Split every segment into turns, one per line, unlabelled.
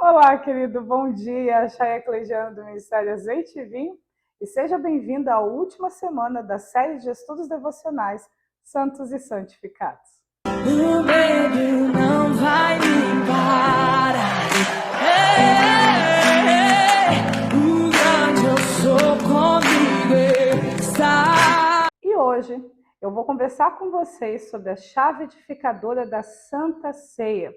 Olá, querido, bom dia. Chay Eclesiano do Ministério Azeite e Vinho e seja bem-vindo à última semana da série de estudos devocionais Santos e Santificados.
O medo não vai me parar. O grande eu sou comigo está.
E hoje eu vou conversar com vocês sobre a chave edificadora da Santa Ceia.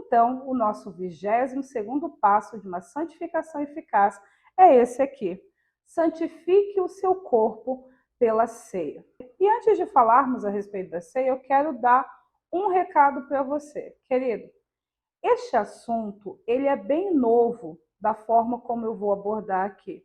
Então, o nosso 22º passo de uma santificação eficaz é esse aqui. Santifique o seu corpo pela ceia. E antes de falarmos a respeito da ceia, eu quero dar um recado para você, querido. Este assunto, ele é bem novo da forma como eu vou abordar aqui.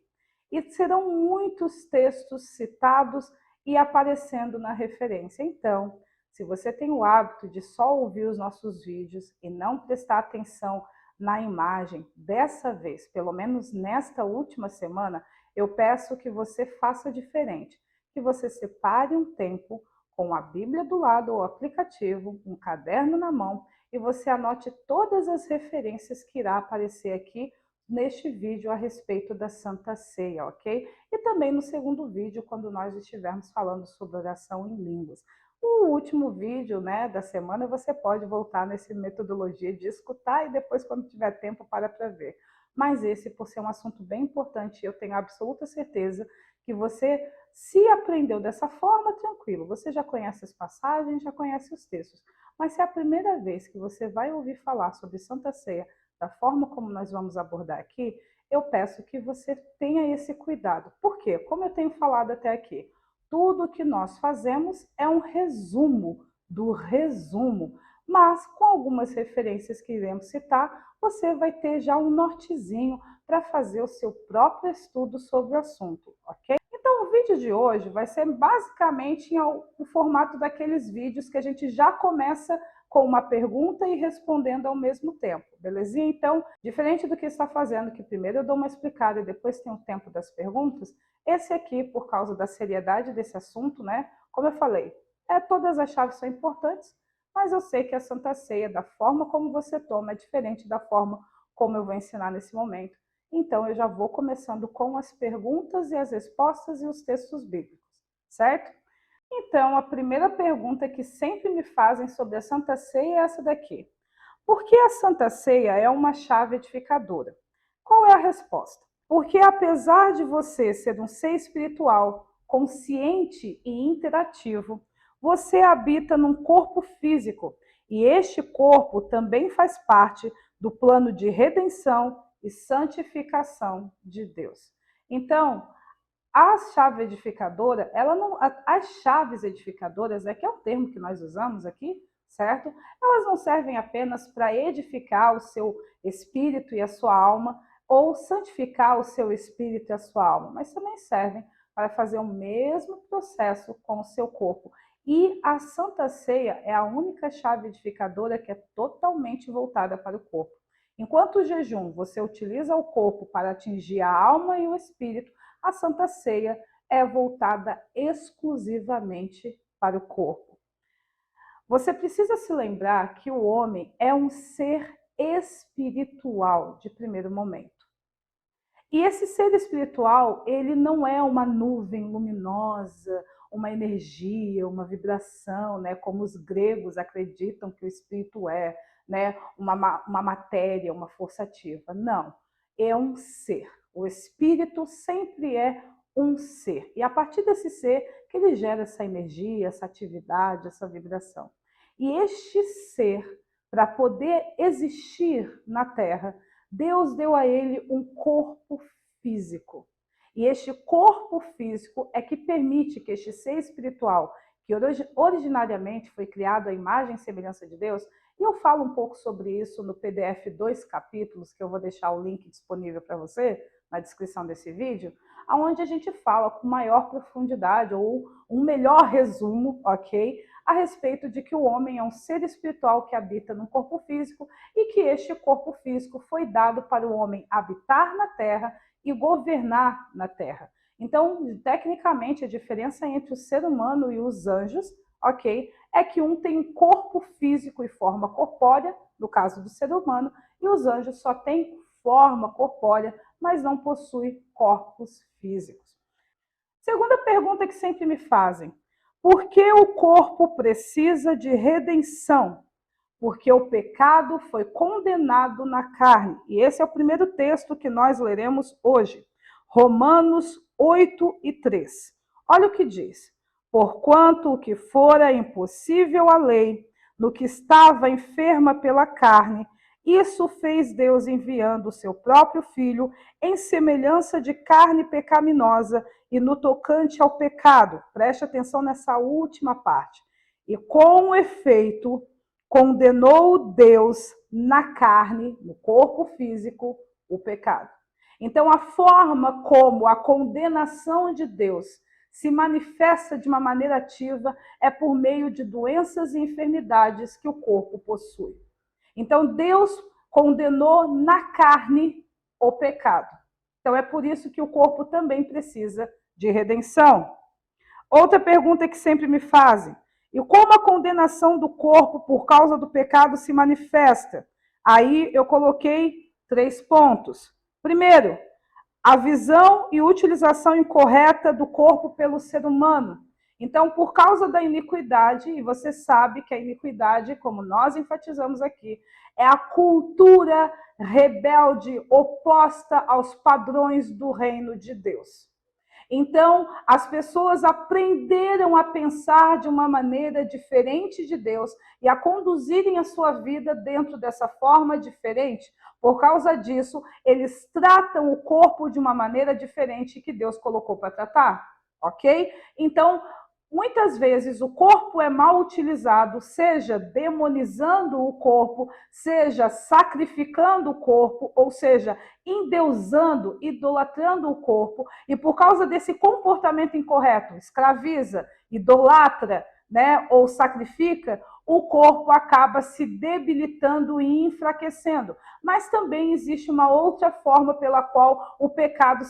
E serão muitos textos citados e aparecendo na referência. Então, se você tem o hábito de só ouvir os nossos vídeos e não prestar atenção na imagem, dessa vez, pelo menos nesta última semana, eu peço que você faça diferente, que você separe um tempo com a Bíblia do lado ou aplicativo, um caderno na mão, e você anote todas as referências que irá aparecer aqui neste vídeo a respeito da Santa Ceia, ok? E também no segundo vídeo, quando nós estivermos falando sobre oração em línguas. O último vídeo, né, da semana, você pode voltar nessa metodologia de escutar e depois, quando tiver tempo, para ver. Mas esse, por ser um assunto bem importante, eu tenho absoluta certeza que você, se aprendeu dessa forma, tranquilo. Você já conhece as passagens, já conhece os textos. Mas se é a primeira vez que você vai ouvir falar sobre Santa Ceia, da forma como nós vamos abordar aqui, eu peço que você tenha esse cuidado. Por quê? Como eu tenho falado até aqui, tudo que nós fazemos é um resumo do resumo, mas com algumas referências que iremos citar, você vai ter já um nortezinho para fazer o seu próprio estudo sobre o assunto, ok? Então, o vídeo de hoje vai ser basicamente o formato daqueles vídeos que a gente já começa com uma pergunta e respondendo ao mesmo tempo, belezinha? Então, diferente do que está fazendo, que primeiro eu dou uma explicada e depois tem o tempo das perguntas, esse aqui, por causa da seriedade desse assunto, né? Como eu falei, todas as chaves são importantes, mas eu sei que a Santa Ceia, da forma como você toma, é diferente da forma como eu vou ensinar nesse momento. Então, eu já vou começando com as perguntas e as respostas e os textos bíblicos, certo? Então, a primeira pergunta que sempre me fazem sobre a Santa Ceia é essa daqui. Por que a Santa Ceia é uma chave edificadora? Qual é a resposta? Porque apesar de você ser um ser espiritual, consciente e interativo, você habita num corpo físico e este corpo também faz parte do plano de redenção e santificação de Deus. Então, a chave edificadora, as chaves edificadoras, que é o termo que nós usamos aqui, certo? Elas não servem apenas para edificar o seu espírito e a sua alma, ou santificar o seu espírito e a sua alma, mas também servem para fazer o mesmo processo com o seu corpo. E a Santa Ceia é a única chave edificadora que é totalmente voltada para o corpo. Enquanto o jejum, você utiliza o corpo para atingir a alma e o espírito, a Santa Ceia é voltada exclusivamente para o corpo. Você precisa se lembrar que o homem é um ser espiritual de primeiro momento. E esse ser espiritual, ele não é uma nuvem luminosa, uma energia, uma vibração, né, como os gregos acreditam que o espírito é, né, uma matéria, uma força ativa. Não, é um ser. O espírito sempre é um ser. E a partir desse ser que ele gera essa energia, essa atividade, essa vibração. E este ser, para poder existir na Terra, Deus deu a ele um corpo físico. E este corpo físico é que permite que este ser espiritual, que originariamente foi criado à imagem e semelhança de Deus, e eu falo um pouco sobre isso no PDF 2 capítulos, que eu vou deixar o link disponível para você na descrição desse vídeo, onde a gente fala com maior profundidade ou um melhor resumo, ok? A respeito de que o homem é um ser espiritual que habita num corpo físico e que este corpo físico foi dado para o homem habitar na terra e governar na terra. Então, tecnicamente, a diferença entre o ser humano e os anjos, ok, é que um tem um corpo físico e forma corpórea, no caso do ser humano, e os anjos só têm forma corpórea, mas não possuem corpos físicos. Segunda pergunta que sempre me fazem: por que o corpo precisa de redenção? Porque o pecado foi condenado na carne. E esse é o primeiro texto que nós leremos hoje. Romanos 8:3. Olha o que diz: porquanto o que fora impossível à lei, no que estava enferma pela carne, isso fez Deus enviando o seu próprio Filho em semelhança de carne pecaminosa e no tocante ao pecado. Preste atenção nessa última parte. E com efeito, condenou Deus na carne, no corpo físico, o pecado. Então, a forma como a condenação de Deus se manifesta de uma maneira ativa é por meio de doenças e enfermidades que o corpo possui. Então, Deus condenou na carne o pecado. Então, é por isso que o corpo também precisa de redenção. Outra pergunta que sempre me fazem: e como a condenação do corpo por causa do pecado se manifesta? Aí eu coloquei 3 pontos. Primeiro, a visão e utilização incorreta do corpo pelo ser humano. Então, por causa da iniquidade, e você sabe que a iniquidade, como nós enfatizamos aqui, é a cultura rebelde oposta aos padrões do reino de Deus. Então, as pessoas aprenderam a pensar de uma maneira diferente de Deus e a conduzirem a sua vida dentro dessa forma diferente. Por causa disso, eles tratam o corpo de uma maneira diferente que Deus colocou para tratar, ok? Então, muitas vezes o corpo é mal utilizado, seja demonizando o corpo, seja sacrificando o corpo, ou seja, endeusando, idolatrando o corpo, e por causa desse comportamento incorreto, escraviza, idolatra, né, ou sacrifica, o corpo acaba se debilitando e enfraquecendo. Mas também existe uma outra forma pela qual o pecado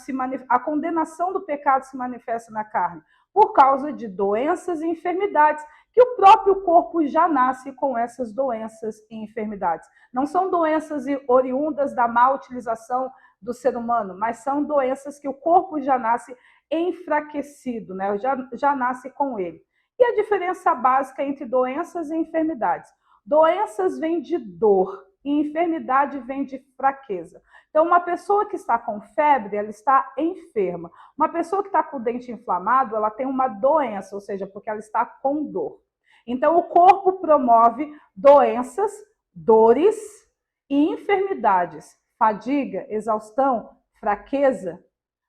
a condenação do pecado se manifesta na carne, por causa de doenças e enfermidades, que o próprio corpo já nasce com essas doenças e enfermidades. Não são doenças oriundas da má utilização do ser humano, mas são doenças que o corpo já nasce enfraquecido, né? já nasce com ele. E a diferença básica entre doenças e enfermidades? Doenças vêm de dor e enfermidade vem de fraqueza. Então, uma pessoa que está com febre, ela está enferma. Uma pessoa que está com o dente inflamado, ela tem uma doença, ou seja, porque ela está com dor. Então, o corpo promove doenças, dores e enfermidades. Fadiga, exaustão, fraqueza,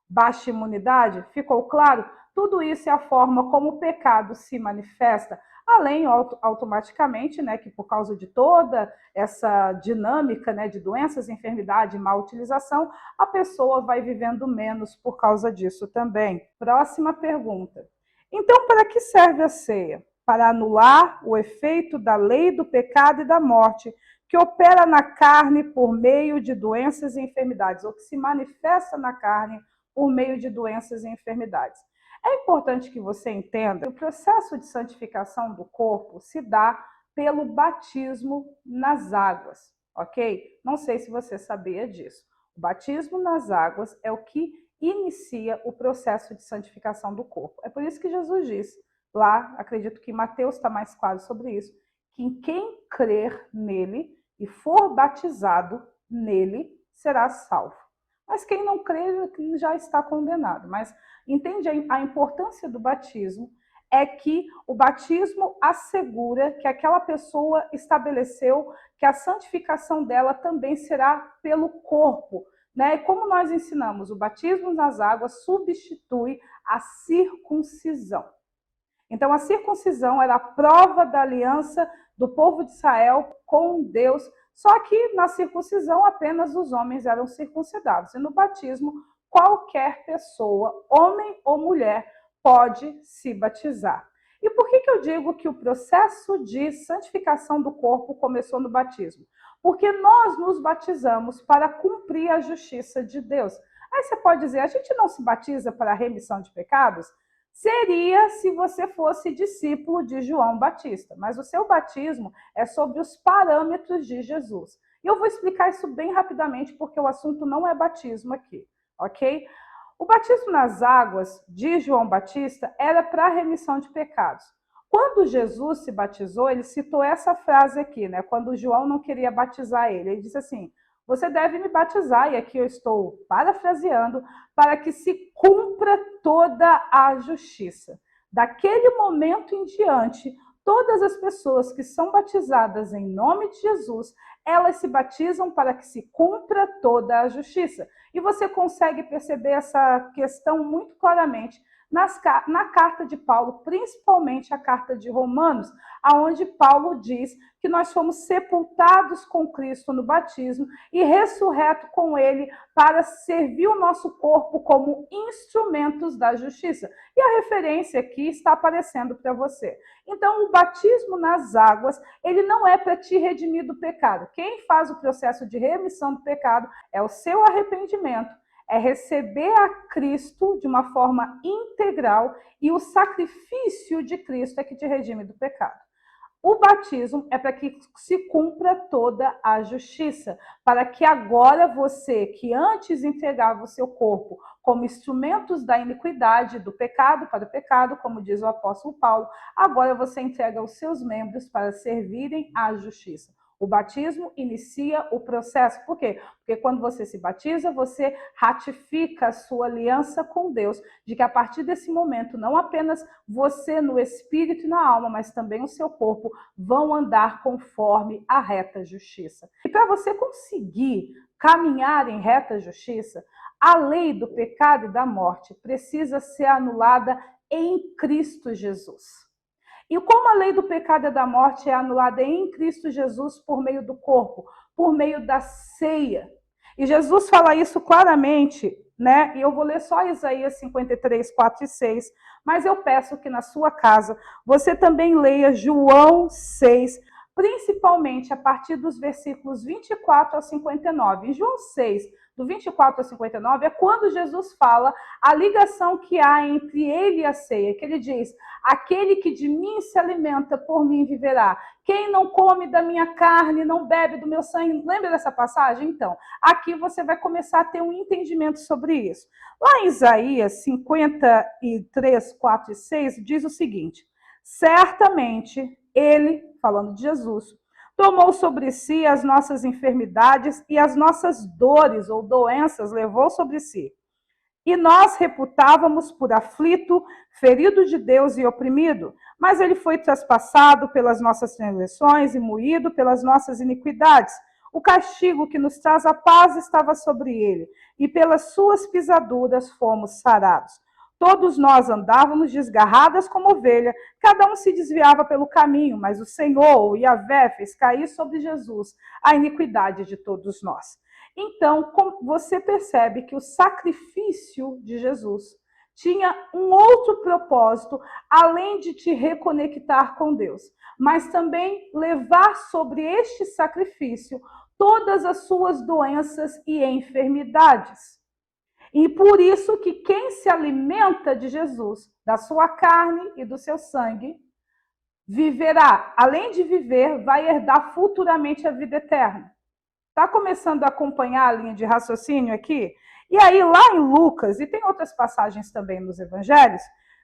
baixa imunidade. Ficou claro? Tudo isso é a forma como o pecado se manifesta, além automaticamente, né, que por causa de toda essa dinâmica, né, de doenças, enfermidade e má utilização, a pessoa vai vivendo menos por causa disso também. Próxima pergunta. Então, para que serve a ceia? Para anular o efeito da lei do pecado e da morte, que opera na carne por meio de doenças e enfermidades, ou que se manifesta na carne por meio de doenças e enfermidades. É importante que você entenda que o processo de santificação do corpo se dá pelo batismo nas águas, ok? Não sei se você sabia disso. O batismo nas águas é o que inicia o processo de santificação do corpo. É por isso que Jesus diz, lá, acredito que Mateus está mais claro sobre isso, que quem crer nele e for batizado nele será salvo. Mas quem não crê já está condenado. Mas entende a importância do batismo? É que o batismo assegura que aquela pessoa estabeleceu que a santificação dela também será pelo corpo, né? E como nós ensinamos, o batismo nas águas substitui a circuncisão. Então, a circuncisão era a prova da aliança do povo de Israel com Deus. Só que na circuncisão apenas os homens eram circuncidados. E no batismo, qualquer pessoa, homem ou mulher, pode se batizar. E por que eu digo que o processo de santificação do corpo começou no batismo? Porque nós nos batizamos para cumprir a justiça de Deus. Aí você pode dizer, a gente não se batiza para a remissão de pecados? seria se você fosse discípulo de João Batista, mas o seu batismo é sobre os parâmetros de Jesus. E eu vou explicar isso bem rapidamente, porque o assunto não é batismo aqui, ok? O batismo nas águas de João Batista era para a remissão de pecados. Quando Jesus se batizou, ele citou essa frase aqui, né? Quando João não queria batizar ele, ele disse assim: você deve me batizar, e aqui eu estou parafraseando, para que se cumpra toda a justiça. Daquele momento em diante, todas as pessoas que são batizadas em nome de Jesus, elas se batizam para que se cumpra toda a justiça. E você consegue perceber essa questão muito claramente na carta de Paulo, principalmente a carta de Romanos, aonde Paulo diz que nós fomos sepultados com Cristo no batismo e ressurreto com ele para servir o nosso corpo como instrumentos da justiça. E a referência aqui está aparecendo para você. Então, o batismo nas águas, ele não é para te redimir do pecado. Quem faz o processo de remissão do pecado é o seu arrependimento, é receber a Cristo de uma forma integral, e o sacrifício de Cristo é que te redime do pecado. O batismo é para que se cumpra toda a justiça, para que agora você, que antes entregava o seu corpo como instrumentos da iniquidade, do pecado para o pecado, como diz o apóstolo Paulo, agora você entrega os seus membros para servirem à justiça. O batismo inicia o processo. Por quê? Porque quando você se batiza, você ratifica a sua aliança com Deus, de que a partir desse momento, não apenas você no espírito e na alma, mas também o seu corpo vão andar conforme a reta justiça. E para você conseguir caminhar em reta justiça, a lei do pecado e da morte precisa ser anulada em Cristo Jesus. E como a lei do pecado e da morte é anulada em Cristo Jesus por meio do corpo, por meio da ceia. E Jesus fala isso claramente, né? E eu vou ler só Isaías 53, 4 e 6, mas eu peço que na sua casa você também leia João 6, principalmente a partir dos versículos 24 a 59. Em João 6, do 24 a 59, é quando Jesus fala a ligação que há entre ele e a ceia, que ele diz: aquele que de mim se alimenta, por mim viverá. Quem não come da minha carne, não bebe do meu sangue. Lembra dessa passagem? Então, aqui você vai começar a ter um entendimento sobre isso. Lá em Isaías 53, 4 e 6, diz o seguinte: certamente ele, falando de Jesus, tomou sobre si as nossas enfermidades e as nossas dores ou doenças levou sobre si. E nós reputávamos por aflito, ferido de Deus e oprimido, mas ele foi traspassado pelas nossas transgressões e moído pelas nossas iniquidades. O castigo que nos traz a paz estava sobre ele, e pelas suas pisaduras fomos sarados. Todos nós andávamos desgarradas como ovelha, cada um se desviava pelo caminho, mas o Senhor, o Yahvé, fez cair sobre Jesus a iniquidade de todos nós. Então, você percebe que o sacrifício de Jesus tinha um outro propósito, além de te reconectar com Deus, mas também levar sobre este sacrifício todas as suas doenças e enfermidades. E por isso que quem se alimenta de Jesus, da sua carne e do seu sangue, viverá. Além de viver, vai herdar futuramente a vida eterna. Está começando a acompanhar a linha de raciocínio aqui? E aí, lá em Lucas, e tem outras passagens também nos evangelhos,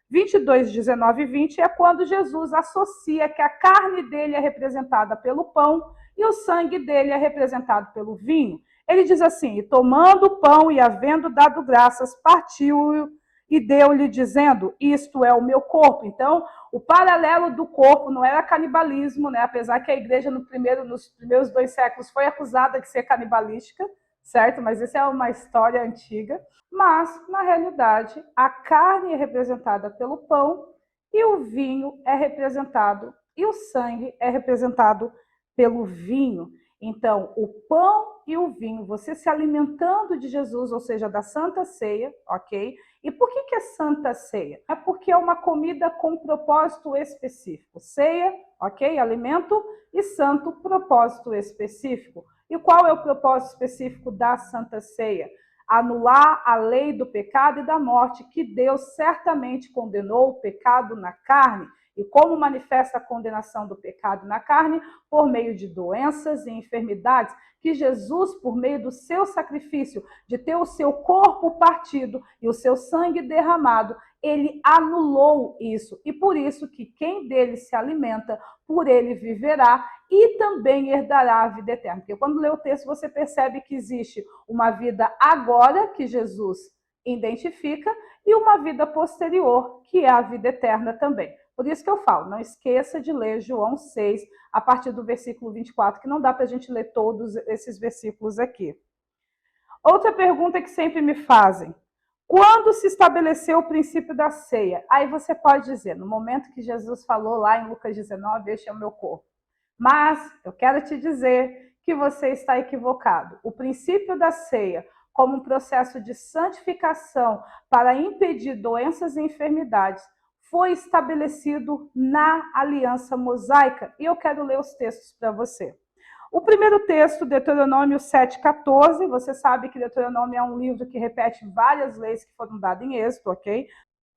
22, 19 e 20, é quando Jesus associa que a carne dele é representada pelo pão e o sangue dele é representado pelo vinho. Ele diz assim: e tomando o pão e havendo dado graças, partiu-o e deu-lhe, dizendo: isto é o meu corpo. Então, o paralelo do corpo não era canibalismo, né? Apesar que a igreja nos primeiros 2 séculos foi acusada de ser canibalística, certo? Mas isso é uma história antiga. Mas, na realidade, a carne é representada pelo pão e o vinho é representado, e o sangue é representado pelo vinho. Então, o pão e o vinho, você se alimentando de Jesus, ou seja, da Santa Ceia, ok? E por que é Santa Ceia? É porque é uma comida com propósito específico. Ceia, ok? Alimento, e santo, propósito específico. E qual é o propósito específico da Santa Ceia? anular a lei do pecado e da morte, que Deus certamente condenou o pecado na carne. E como manifesta a condenação do pecado na carne? Por meio de doenças e enfermidades, que Jesus, por meio do seu sacrifício, de ter o seu corpo partido e o seu sangue derramado, ele anulou isso. E por isso que quem dele se alimenta, por ele viverá e também herdará a vida eterna. Porque quando lê o texto, você percebe que existe uma vida agora, que Jesus identifica, e uma vida posterior, que é a vida eterna também. Por isso que eu falo, não esqueça de ler João 6, a partir do versículo 24, que não dá para a gente ler todos esses versículos aqui. Outra pergunta que sempre me fazem: quando se estabeleceu o princípio da ceia? Aí você pode dizer, no momento que Jesus falou lá em Lucas 19, este é o meu corpo. Mas eu quero te dizer que você está equivocado. O princípio da ceia, como um processo de santificação para impedir doenças e enfermidades, foi estabelecido na aliança mosaica. E eu quero ler os textos para você. O primeiro texto, Deuteronômio 7,14, você sabe que Deuteronômio é um livro que repete várias leis que foram dadas em Êxodo, ok?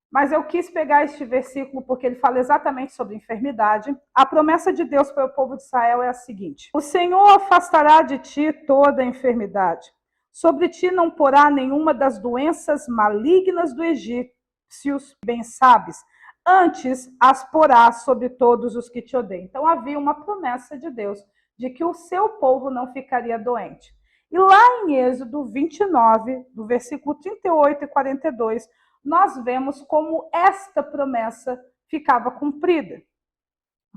Mas eu quis pegar este versículo porque ele fala exatamente sobre enfermidade. A promessa de Deus para o povo de Israel é a seguinte: o Senhor afastará de ti toda a enfermidade. Sobre ti não porá nenhuma das doenças malignas do egípcios, bem sabes. Antes as porá sobre todos os que te odeiam. Então havia uma promessa de Deus de que o seu povo não ficaria doente. E lá em Êxodo 29, do versículo 38 e 42, nós vemos como esta promessa ficava cumprida.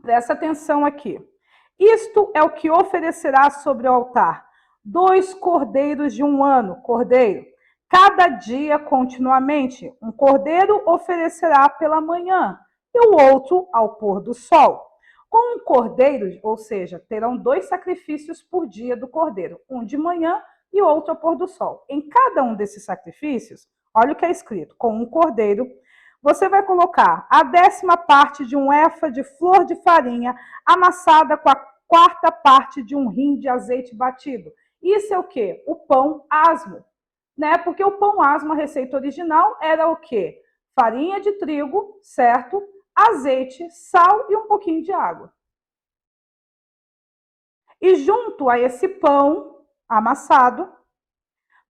Presta atenção aqui. Isto é o que oferecerá sobre o altar: 2 cordeiros de 1 ano, cordeiro. Cada dia continuamente, um cordeiro oferecerá pela manhã e o outro ao pôr do sol. Com um cordeiro, ou seja, terão 2 sacrifícios por dia do cordeiro, um de manhã e outro ao pôr do sol. Em cada um desses sacrifícios, olha o que é escrito: com um cordeiro, você vai colocar a 10ª parte de um efa de flor de farinha amassada com a 4ª parte de um rim de azeite batido. Isso é o quê? O pão asmo, né? Porque o pão asmo, a receita original, era o quê? Farinha de trigo, certo? Azeite, sal e um pouquinho de água. E junto a esse pão amassado,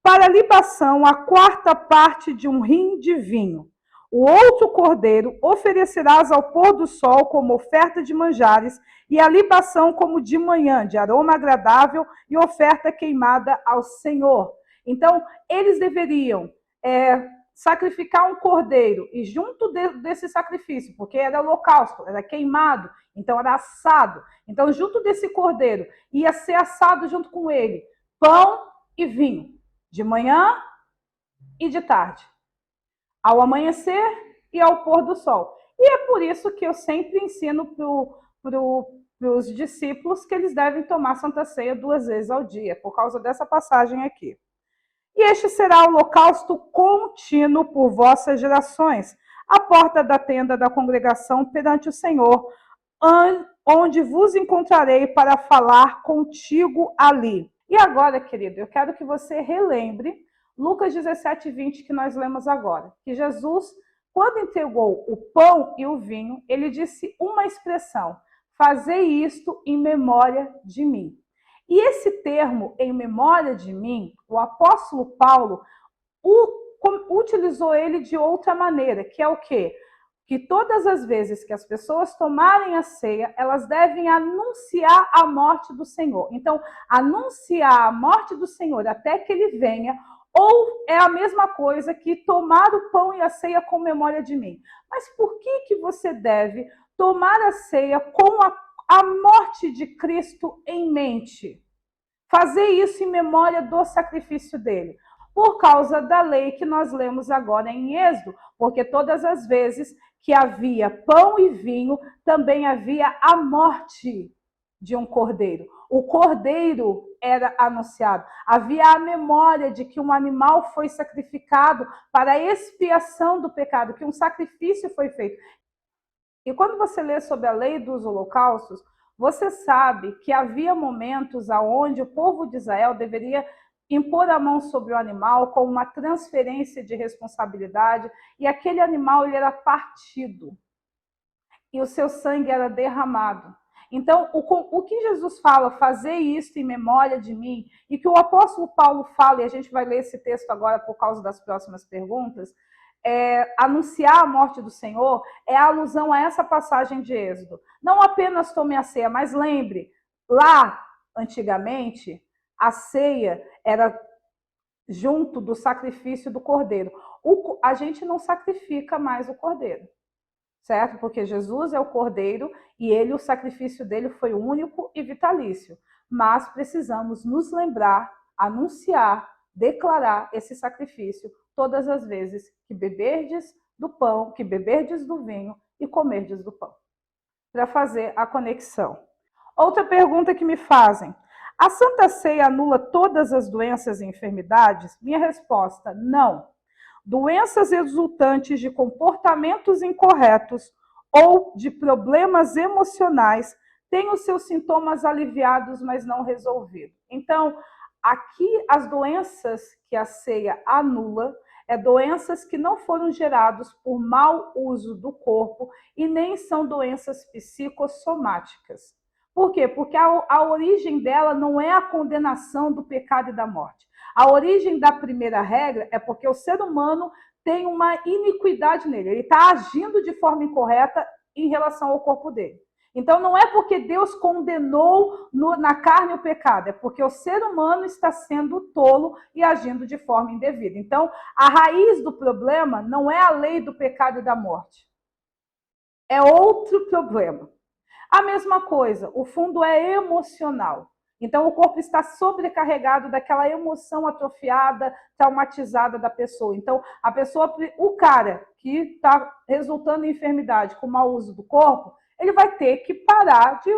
para libação, a 4ª parte de um rim de vinho. O outro cordeiro oferecerás ao pôr do sol como oferta de manjares, e a libação como de manhã, de aroma agradável e oferta queimada ao Senhor. Então, eles deveriam sacrificar um cordeiro, e junto desse sacrifício, porque era holocausto, era queimado, então era assado. Então, junto desse cordeiro, ia ser assado junto com ele pão e vinho, de manhã e de tarde, ao amanhecer e ao pôr do sol. E é por isso que eu sempre ensino para os discípulos que eles devem tomar Santa Ceia 2 vezes ao dia, por causa dessa passagem aqui. E este será o holocausto contínuo por vossas gerações, à porta da tenda da congregação perante o Senhor, onde vos encontrarei para falar contigo ali. E agora, querido, eu quero que você relembre Lucas 17, 20, que nós lemos agora. Que Jesus, quando entregou o pão e o vinho, ele disse uma expressão: fazei isto em memória de mim. E esse termo, em memória de mim, o apóstolo Paulo utilizou ele de outra maneira, que é o quê? Que todas as vezes que as pessoas tomarem a ceia, elas devem anunciar a morte do Senhor. Então, anunciar a morte do Senhor até que ele venha, ou é a mesma coisa que tomar o pão e a ceia com memória de mim. Mas por que você deve tomar a ceia com a morte de Cristo em mente? Fazer isso em memória do sacrifício dele. Por causa da lei que nós lemos agora em Êxodo, porque todas as vezes que havia pão e vinho, também havia a morte de um cordeiro. O cordeiro era anunciado. Havia a memória de que um animal foi sacrificado para a expiação do pecado, que um sacrifício foi feito. E quando você lê sobre a lei dos holocaustos, você sabe que havia momentos onde o povo de Israel deveria impor a mão sobre o animal como uma transferência de responsabilidade, e aquele animal ele era partido, e o seu sangue era derramado. Então, o que Jesus fala, fazer isso em memória de mim, e que o apóstolo Paulo fala, e a gente vai ler esse texto agora por causa das próximas perguntas, anunciar a morte do Senhor, é a alusão a essa passagem de Êxodo. Não apenas tome a ceia, mas lembre, lá, antigamente, a ceia era junto do sacrifício do cordeiro. A gente não sacrifica mais o cordeiro, certo? Porque Jesus é o cordeiro e o sacrifício dele foi único e vitalício. Mas precisamos nos lembrar, anunciar, declarar esse sacrifício todas as vezes que beberdes do pão, que beberdes do vinho e comerdes do pão. Para fazer a conexão. Outra pergunta que me fazem: a Santa Ceia anula todas as doenças e enfermidades? Minha resposta: não. Doenças resultantes de comportamentos incorretos ou de problemas emocionais têm os seus sintomas aliviados, mas não resolvidos. Então, aqui as doenças que a ceia anula doenças que não foram geradas por mau uso do corpo e nem são doenças psicossomáticas. Por quê? Porque a origem dela não é a condenação do pecado e da morte. A origem da primeira regra é porque o ser humano tem uma iniquidade nele. Ele está agindo de forma incorreta em relação ao corpo dele. Então, não é porque Deus condenou na carne o pecado, é porque o ser humano está sendo tolo e agindo de forma indevida. Então, a raiz do problema não é a lei do pecado e da morte. É outro problema. A mesma coisa, o fundo é emocional. Então, o corpo está sobrecarregado daquela emoção atrofiada, traumatizada da pessoa. Então, o cara que está resultando em enfermidade com mau uso do corpo, ele vai ter que parar de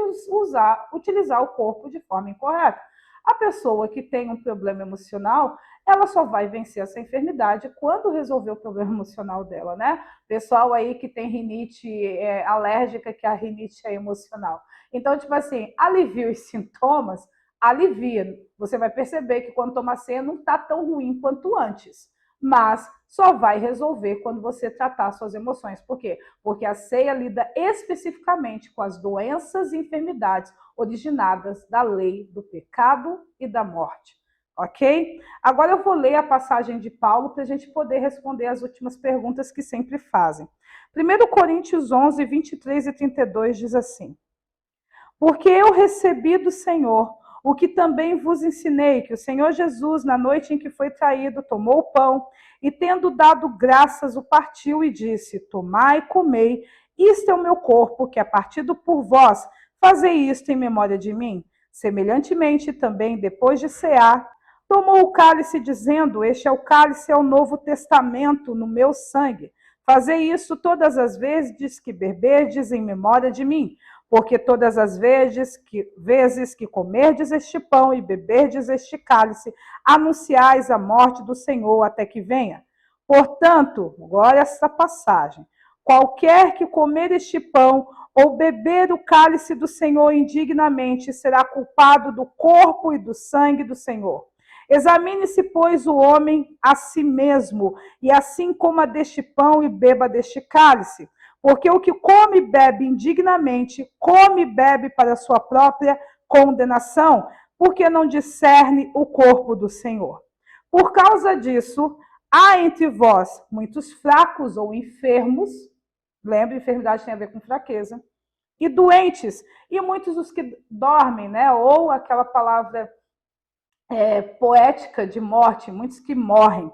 utilizar o corpo de forma incorreta. A pessoa que tem um problema emocional, ela só vai vencer essa enfermidade quando resolver o problema emocional dela, né? Pessoal aí que tem rinite alérgica, que a rinite é emocional. Então, tipo assim, alivia os sintomas, alivia. Você vai perceber que quando toma ceia não está tão ruim quanto antes. Mas só vai resolver quando você tratar suas emoções. Por quê? Porque a ceia lida especificamente com as doenças e enfermidades originadas da lei do pecado e da morte. Ok? Agora eu vou ler a passagem de Paulo para a gente poder responder as últimas perguntas que sempre fazem. 1 Coríntios 11, 23 e 32 diz assim: porque eu recebi do Senhor o que também vos ensinei, que o Senhor Jesus, na noite em que foi traído, tomou o pão e, tendo dado graças, o partiu e disse: tomai e comei, isto é o meu corpo, que é partido por vós, fazei isto em memória de mim. Semelhantemente, também, depois de cear, tomou o cálice, dizendo: este é o cálice, é o novo testamento no meu sangue. Fazei isso todas as vezes que beberdes em memória de mim. Porque todas as vezes que comerdes este pão e beberdes este cálice, anunciais a morte do Senhor até que venha. Portanto, agora essa passagem: qualquer que comer este pão ou beber o cálice do Senhor indignamente será culpado do corpo e do sangue do Senhor. Examine-se, pois, o homem a si mesmo, e assim coma deste pão e beba deste cálice. Porque o que come e bebe indignamente, come e bebe para a sua própria condenação, porque não discerne o corpo do Senhor. Por causa disso, há entre vós muitos fracos ou enfermos, lembre, enfermidade tem a ver com fraqueza, e doentes, e muitos os que dormem, né? Ou aquela palavra poética de morte, muitos que morrem.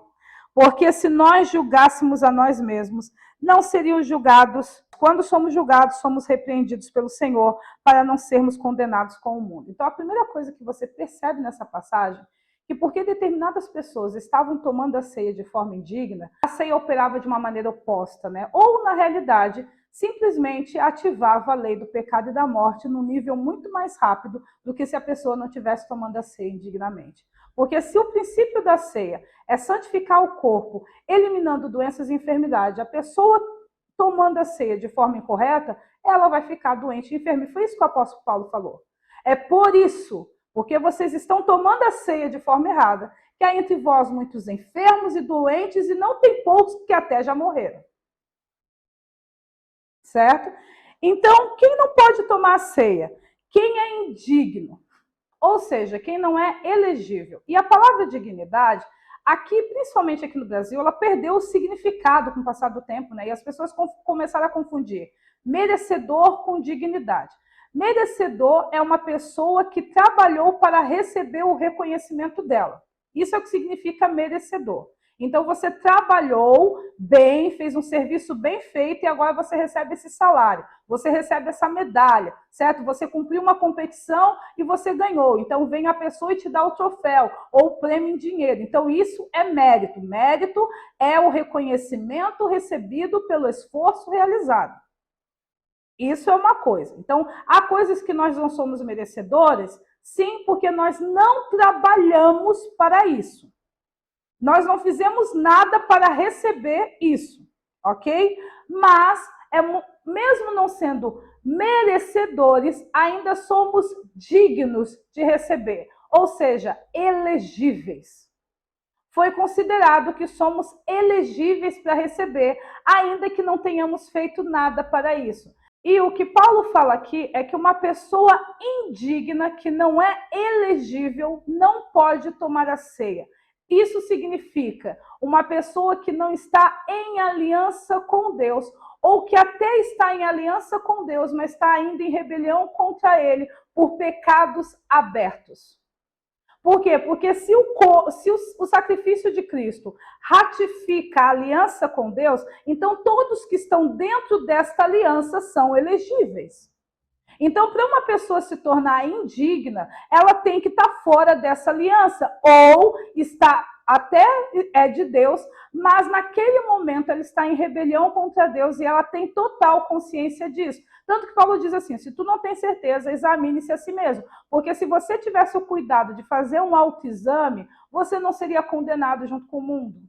Porque se nós julgássemos a nós mesmos, não seriam julgados. Quando somos julgados, somos repreendidos pelo Senhor para não sermos condenados com o mundo. Então, a primeira coisa que você percebe nessa passagem, que porque determinadas pessoas estavam tomando a ceia de forma indigna, a ceia operava de uma maneira oposta, né? Ou, na realidade, simplesmente ativava a lei do pecado e da morte num nível muito mais rápido do que se a pessoa não estivesse tomando a ceia indignamente. Porque se o princípio da ceia é santificar o corpo, eliminando doenças e enfermidades, a pessoa tomando a ceia de forma incorreta, ela vai ficar doente e enferma. E foi isso que o apóstolo Paulo falou. É por isso, porque vocês estão tomando a ceia de forma errada, que há entre vós muitos enfermos e doentes, e não tem poucos que até já morreram. Certo? Então, quem não pode tomar a ceia? Quem é indigno, ou seja, quem não é elegível. E a palavra dignidade, aqui, principalmente aqui no Brasil, ela perdeu o significado com o passar do tempo, né? E as pessoas começaram a confundir merecedor com dignidade. Merecedor é uma pessoa que trabalhou para receber o reconhecimento dela. Isso é o que significa merecedor. Então, você trabalhou bem, fez um serviço bem feito e agora você recebe esse salário, você recebe essa medalha, certo? Você cumpriu uma competição e você ganhou. Então, vem a pessoa e te dá o troféu ou o prêmio em dinheiro. Então, isso é mérito. Mérito é o reconhecimento recebido pelo esforço realizado. Isso é uma coisa. Então, há coisas que nós não somos merecedores, sim, porque nós não trabalhamos para isso. Nós não fizemos nada para receber isso, ok? Mas, mesmo não sendo merecedores, ainda somos dignos de receber, ou seja, elegíveis. Foi considerado que somos elegíveis para receber, ainda que não tenhamos feito nada para isso. E o que Paulo fala aqui é que uma pessoa indigna, que não é elegível, não pode tomar a ceia. Isso significa uma pessoa que não está em aliança com Deus, ou que até está em aliança com Deus, mas está ainda em rebelião contra Ele por pecados abertos. Por quê? Porque se o sacrifício de Cristo ratifica a aliança com Deus, então todos que estão dentro desta aliança são elegíveis. Então, para uma pessoa se tornar indigna, ela tem que estar fora dessa aliança, ou está até de Deus, mas naquele momento ela está em rebelião contra Deus e ela tem total consciência disso. Tanto que Paulo diz assim, se tu não tens certeza, examine-se a si mesmo. Porque se você tivesse o cuidado de fazer um autoexame, você não seria condenado junto com o mundo.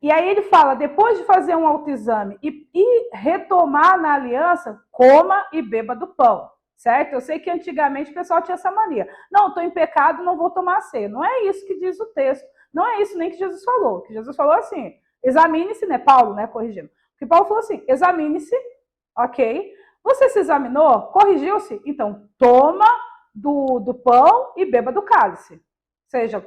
E aí ele fala, depois de fazer um autoexame e retomar na aliança, coma e beba do pão, certo? Eu sei que antigamente o pessoal tinha essa mania. Não, estou em pecado, não vou tomar a ceia. Não é isso que diz o texto. Não é isso nem que Jesus falou. Que Jesus falou assim, examine-se, né? Paulo, né? Corrigindo. Porque Paulo falou assim, examine-se, ok? Você se examinou? Corrigiu-se? Então, toma do pão e beba do cálice. Ou seja,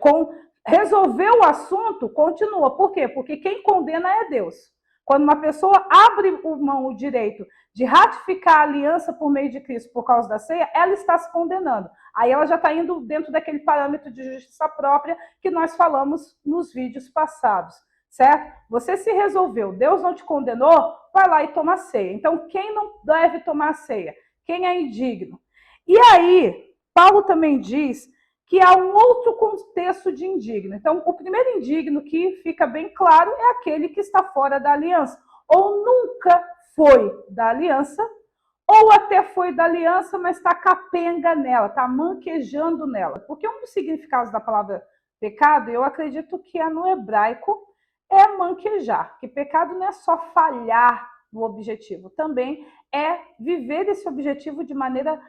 resolveu o assunto, continua. Por quê? Porque quem condena é Deus. Quando uma pessoa abre mão o direito de ratificar a aliança por meio de Cristo por causa da ceia, ela está se condenando. Aí ela já está indo dentro daquele parâmetro de justiça própria que nós falamos nos vídeos passados, certo? Você se resolveu, Deus não te condenou, vai lá e toma a ceia. Então, quem não deve tomar a ceia? Quem é indigno? E aí, Paulo também diz que há um outro contexto de indigno. Então, o primeiro indigno que fica bem claro é aquele que está fora da aliança, ou nunca foi da aliança, ou até foi da aliança, mas está capenga nela, está manquejando nela. Porque um dos significados da palavra pecado, eu acredito que é no hebraico, é manquejar, que pecado não é só falhar no objetivo, também é viver esse objetivo de maneira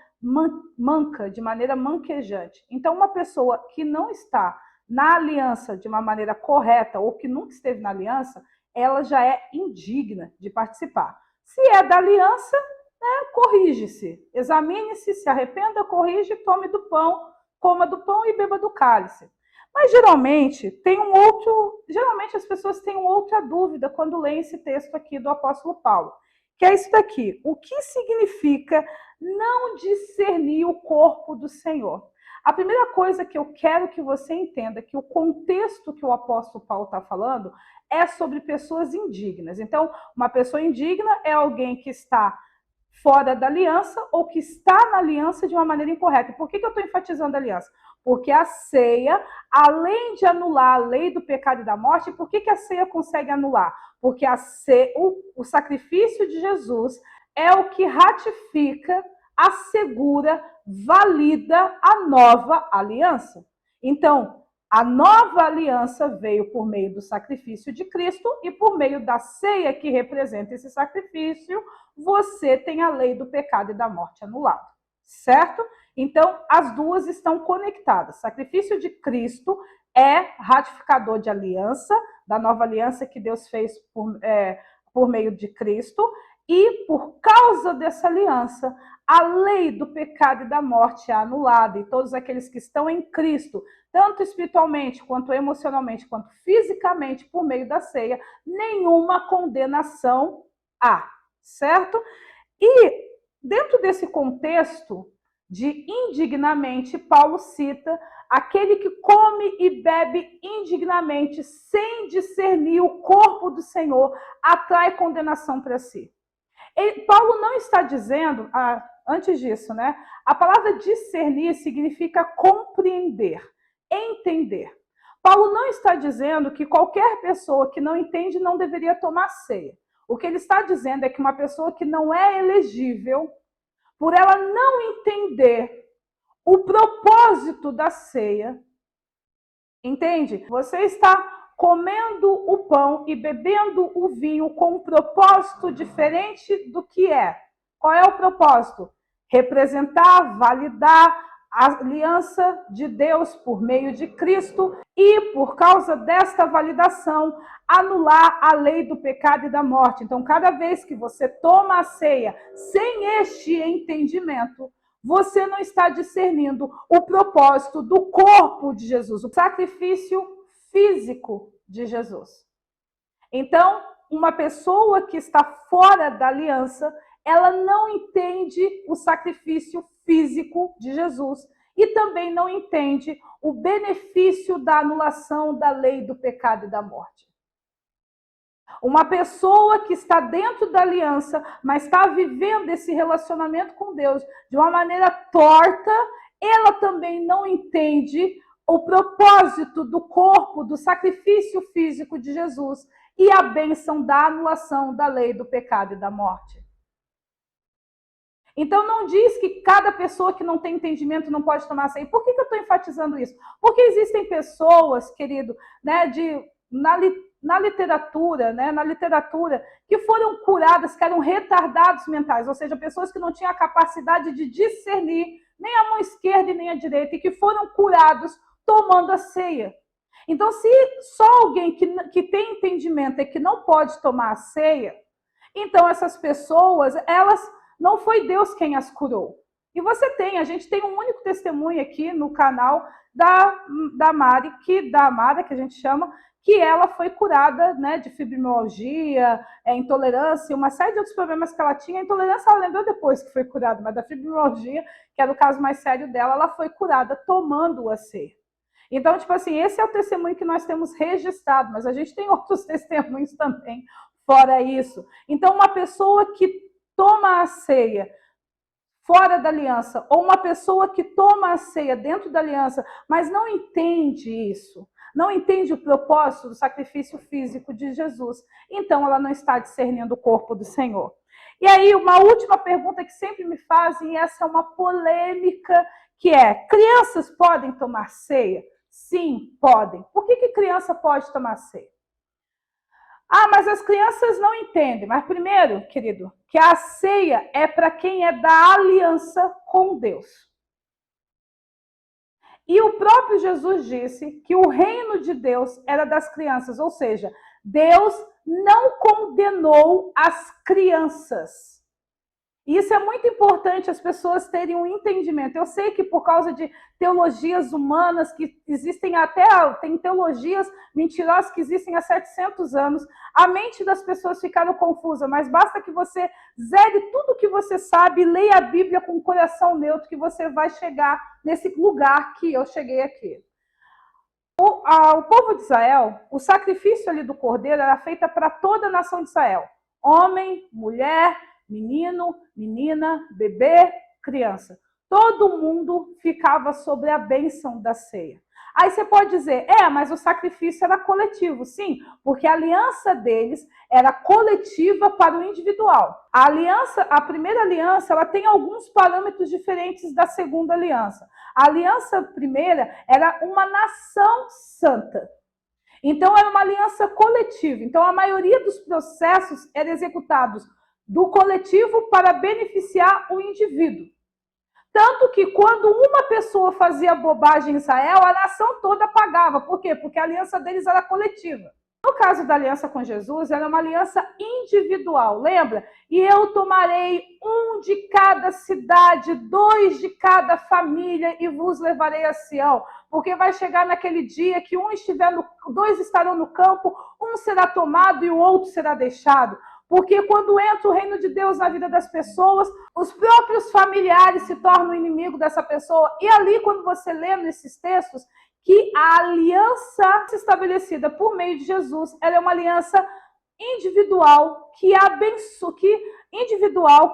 manca, de maneira manquejante. Então, uma pessoa que não está na aliança de uma maneira correta ou que nunca esteve na aliança, ela já é indigna de participar. Se é da aliança, né, corrige-se, examine-se, se arrependa, corrige, tome do pão, coma do pão e beba do cálice. Mas geralmente as pessoas têm uma outra dúvida quando leem esse texto aqui do apóstolo Paulo, que é isso daqui. O que significa não discernir o corpo do Senhor? A primeira coisa que eu quero que você entenda, que o contexto que o apóstolo Paulo está falando é sobre pessoas indignas. Então, uma pessoa indigna é alguém que está fora da aliança ou que está na aliança de uma maneira incorreta. Por que eu estou enfatizando a aliança? Porque a ceia, além de anular a lei do pecado e da morte, por que a ceia consegue anular? Porque o sacrifício de Jesus é o que ratifica, assegura, valida a nova aliança. Então, a nova aliança veio por meio do sacrifício de Cristo e por meio da ceia que representa esse sacrifício, você tem a lei do pecado e da morte anulada, certo? Então, as duas estão conectadas. O sacrifício de Cristo é ratificador de aliança, da nova aliança que Deus fez por meio de Cristo, e por causa dessa aliança, a lei do pecado e da morte é anulada, e todos aqueles que estão em Cristo, tanto espiritualmente, quanto emocionalmente, quanto fisicamente, por meio da ceia, nenhuma condenação há, certo? E dentro desse contexto de indignamente, Paulo cita aquele que come e bebe indignamente, sem discernir o corpo do Senhor, atrai condenação para si. Paulo não está dizendo, antes disso, né? A palavra discernir significa compreender, entender. Paulo não está dizendo que qualquer pessoa que não entende não deveria tomar ceia. O que ele está dizendo é que uma pessoa que não é elegível, por ela não entender o propósito da ceia, entende? Você está comendo o pão e bebendo o vinho com um propósito diferente do que é. Qual é o propósito? Representar, validar a aliança de Deus por meio de Cristo e, por causa desta validação, anular a lei do pecado e da morte. Então, cada vez que você toma a ceia sem este entendimento, você não está discernindo o propósito do corpo de Jesus, o sacrifício físico de Jesus. Então, uma pessoa que está fora da aliança, ela não entende o sacrifício físico de Jesus e também não entende o benefício da anulação da lei do pecado e da morte. Uma pessoa que está dentro da aliança, mas está vivendo esse relacionamento com Deus de uma maneira torta, ela também não entende o propósito do corpo, do sacrifício físico de Jesus e a bênção da anulação da lei do pecado e da morte. Então não diz que cada pessoa que não tem entendimento não pode tomar ceia. Por que eu estou enfatizando isso? Porque existem pessoas, querido, né, na literatura, que foram curadas, que eram retardados mentais, ou seja, pessoas que não tinham a capacidade de discernir nem a mão esquerda e nem a direita, e que foram curados tomando a ceia. Então, se só alguém que tem entendimento é que não pode tomar a ceia, então essas pessoas, não foi Deus quem as curou. E a gente tem um único testemunho aqui no canal da Mari, da Amara, que a gente chama, que ela foi curada, né, de fibromialgia, intolerância, uma série de outros problemas que ela tinha. A intolerância ela lembrou depois que foi curada, mas da fibromialgia, que era o caso mais sério dela, ela foi curada tomando a ceia. Então, tipo assim, esse é o testemunho que nós temos registrado, mas a gente tem outros testemunhos também, fora isso. Então, uma pessoa que toma a ceia fora da aliança, ou uma pessoa que toma a ceia dentro da aliança, mas não entende isso, não entende o propósito do sacrifício físico de Jesus, então ela não está discernindo o corpo do Senhor. E aí, uma última pergunta que sempre me fazem, e essa é uma polêmica, que é: crianças podem tomar ceia? Sim, podem. Por que criança pode tomar ceia? Mas as crianças não entendem. Mas primeiro, querido, que a ceia é para quem é da aliança com Deus. E o próprio Jesus disse que o reino de Deus era das crianças, ou seja, Deus não condenou as crianças. E isso é muito importante as pessoas terem um entendimento. Eu sei que por causa de teologias humanas, que existem tem teologias mentirosas que existem há 700 anos, a mente das pessoas ficaram confusa, mas basta que você zere tudo o que você sabe e leia a Bíblia com o coração neutro, que você vai chegar nesse lugar que eu cheguei aqui. O povo de Israel, o sacrifício ali do cordeiro era feito para toda a nação de Israel. Homem, mulher, menino, menina, bebê, criança. Todo mundo ficava sobre a bênção da ceia. Aí você pode dizer, mas o sacrifício era coletivo. Sim, porque a aliança deles era coletiva para o individual. A primeira aliança, ela tem alguns parâmetros diferentes da segunda aliança. A aliança primeira era uma nação santa. Então, era uma aliança coletiva. Então, a maioria dos processos eram executados do coletivo para beneficiar o indivíduo. Tanto que quando uma pessoa fazia bobagem em Israel, a nação toda pagava. Por quê? Porque a aliança deles era coletiva. No caso da aliança com Jesus, ela é uma aliança individual, lembra? E eu tomarei um de cada cidade, 2 de cada família e vos levarei a Sião. Porque vai chegar naquele dia que dois estarão no campo, um será tomado e o outro será deixado. Porque quando entra o reino de Deus na vida das pessoas, os próprios familiares se tornam inimigo dessa pessoa. E ali, quando você lê nesses textos, que a aliança estabelecida por meio de Jesus, ela é uma aliança individual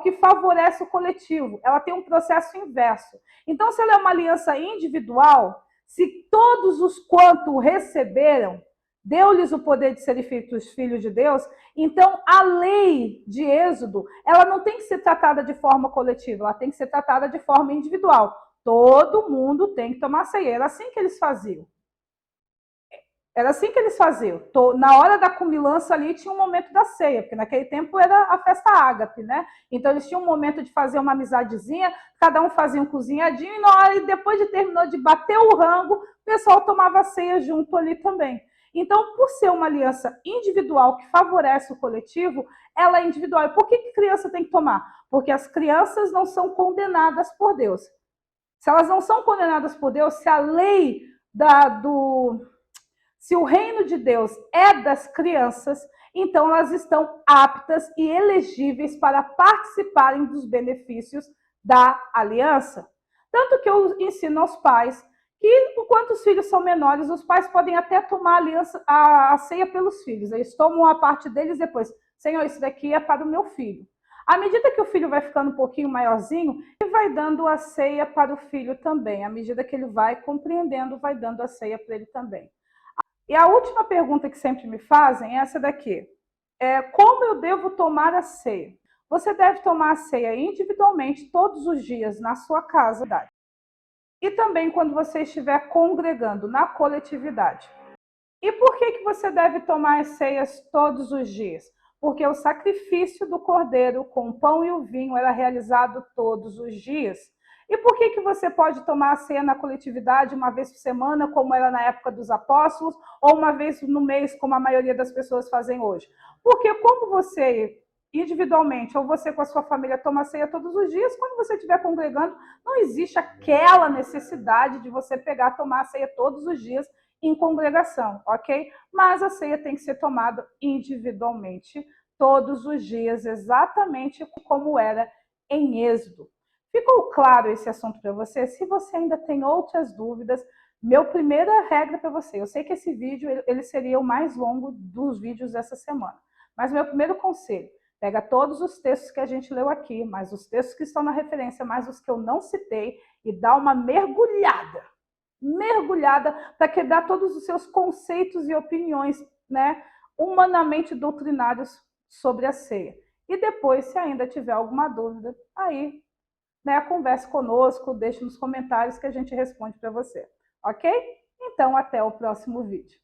que favorece o coletivo. Ela tem um processo inverso. Então, se ela é uma aliança individual, se todos os quanto receberam, deu-lhes o poder de serem feitos filhos de Deus, então a lei de Êxodo, ela não tem que ser tratada de forma coletiva, ela tem que ser tratada de forma individual. Todo mundo tem que tomar ceia. Era assim que eles faziam. Na hora da comilança ali tinha um momento da ceia, porque naquele tempo era a festa ágape, né? Então eles tinham um momento de fazer uma amizadezinha, cada um fazia um cozinhadinho, e na hora, depois de terminou de bater o rango, o pessoal tomava ceia junto ali também. Então, por ser uma aliança individual que favorece o coletivo, ela é individual. E por que criança tem que tomar? Porque as crianças não são condenadas por Deus. Se elas não são condenadas por Deus, se a lei se o reino de Deus é das crianças, então elas estão aptas e elegíveis para participarem dos benefícios da aliança. Tanto que eu ensino aos pais que, enquanto os filhos são menores, os pais podem até tomar a ceia pelos filhos. Eles tomam a parte deles depois. Senhor, isso daqui é para o meu filho. À medida que o filho vai ficando um pouquinho maiorzinho, ele vai dando a ceia para o filho também. À medida que ele vai compreendendo, vai dando a ceia para ele também. E a última pergunta que sempre me fazem é essa daqui. Como eu devo tomar a ceia? Você deve tomar a ceia individualmente todos os dias na sua casa. E também quando você estiver congregando na coletividade. E por que você deve tomar as ceias todos os dias? Porque o sacrifício do cordeiro com o pão e o vinho era realizado todos os dias. E por que você pode tomar a ceia na coletividade uma vez por semana, como era na época dos apóstolos, ou uma vez no mês, como a maioria das pessoas fazem hoje? Porque como você individualmente ou você com a sua família toma a ceia todos os dias, quando você estiver congregando, não existe aquela necessidade de você tomar a ceia todos os dias em congregação, ok? Mas a ceia tem que ser tomada individualmente, todos os dias, exatamente como era em Êxodo. Ficou claro esse assunto para você? Se você ainda tem outras dúvidas, minha primeira regra para você, eu sei que esse vídeo ele seria o mais longo dos vídeos dessa semana, mas meu primeiro conselho, pega todos os textos que a gente leu aqui, mais os textos que estão na referência, mais os que eu não citei, e dá uma mergulhada para quebrar todos os seus conceitos e opiniões, né, humanamente doutrinários sobre a ceia. E depois, se ainda tiver alguma dúvida, aí, né, converse conosco, deixe nos comentários que a gente responde para você, ok? Então, até o próximo vídeo.